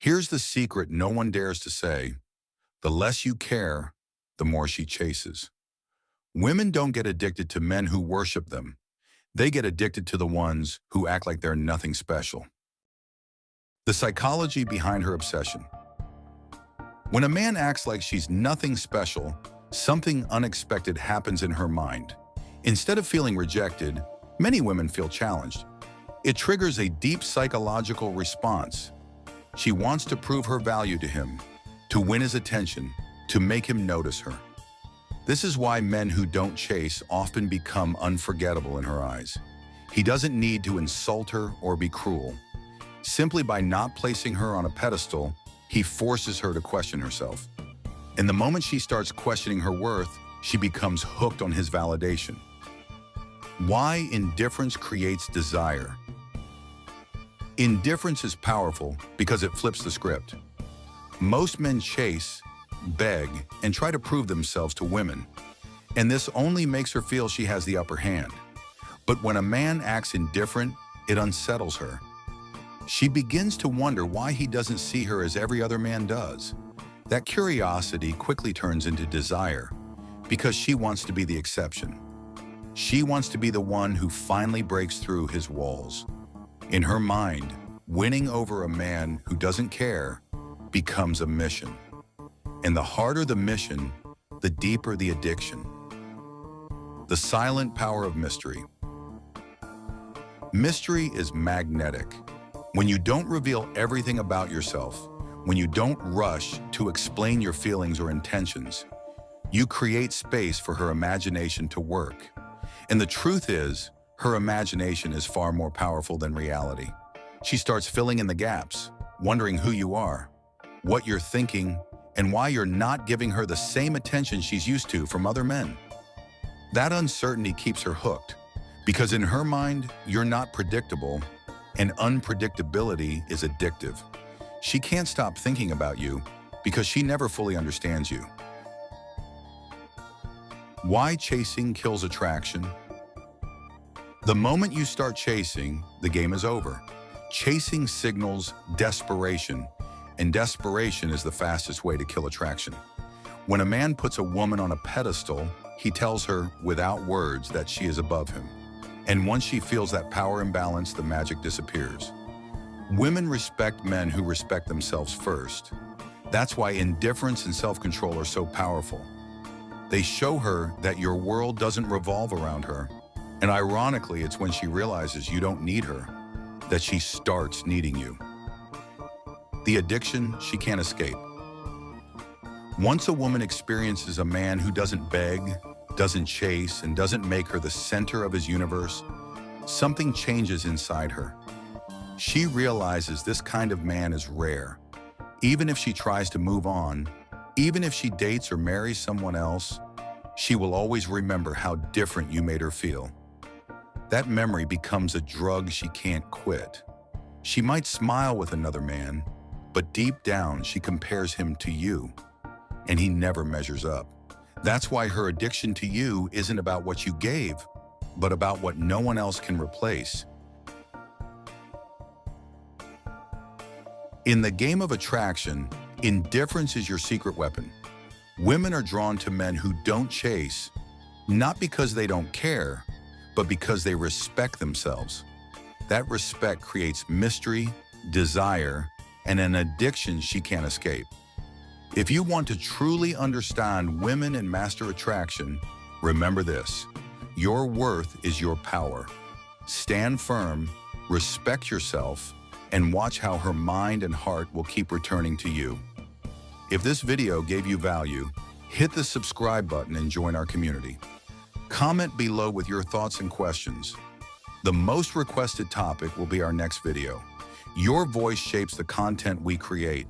Here's the secret no one dares to say. The less you care, the more she chases. Women don't get addicted to men who worship them. They get addicted to the ones who act like they're nothing special. The psychology behind her obsession. When a man acts like she's nothing special, something unexpected happens in her mind. Instead of feeling rejected, many women feel challenged. It triggers a deep psychological response. She wants to prove her value to him, to win his attention, to make him notice her. This is why men who don't chase often become unforgettable in her eyes. He doesn't need to insult her or be cruel. Simply by not placing her on a pedestal, he forces her to question herself. And the moment she starts questioning her worth, she becomes hooked on his validation. Why indifference creates desire. Indifference is powerful because it flips the script. Most men chase, beg, and try to prove themselves to women, and this only makes her feel she has the upper hand. But when a man acts indifferent, it unsettles her. She begins to wonder why he doesn't see her as every other man does. That curiosity quickly turns into desire, because she wants to be the exception. She wants to be the one who finally breaks through his walls. In her mind, winning over a man who doesn't care becomes a mission. And the harder the mission, the deeper the addiction. The silent power of mystery. Mystery is magnetic. When you don't reveal everything about yourself, when you don't rush to explain your feelings or intentions, you create space for her imagination to work. And the truth is, her imagination is far more powerful than reality. She starts filling in the gaps, wondering who you are, what you're thinking, and why you're not giving her the same attention she's used to from other men. That uncertainty keeps her hooked, because in her mind, you're not predictable, and unpredictability is addictive. She can't stop thinking about you because she never fully understands you. Why chasing kills attraction? The moment you start chasing, the game is over. Chasing signals desperation, and desperation is the fastest way to kill attraction. When a man puts a woman on a pedestal, he tells her without words that she is above him. And once she feels that power imbalance, the magic disappears. Women respect men who respect themselves first. That's why indifference and self-control are so powerful. They show her that your world doesn't revolve around her. And ironically, it's when she realizes you don't need her that she starts needing you. The addiction she can't escape. Once a woman experiences a man who doesn't beg, doesn't chase, and doesn't make her the center of his universe, something changes inside her. She realizes this kind of man is rare. Even if she tries to move on, even if she dates or marries someone else, she will always remember how different you made her feel. That memory becomes a drug she can't quit. She might smile with another man, but deep down she compares him to you, and he never measures up. That's why her addiction to you isn't about what you gave, but about what no one else can replace. In the game of attraction, indifference is your secret weapon. Women are drawn to men who don't chase, not because they don't care, but because they respect themselves. That respect creates mystery, desire, and an addiction she can't escape. If you want to truly understand women and master attraction, remember this: your worth is your power. Stand firm, respect yourself, and watch how her mind and heart will keep returning to you. If this video gave you value, hit the subscribe button and join our community. Comment below with your thoughts and questions. The most requested topic will be our next video. Your voice shapes the content we create.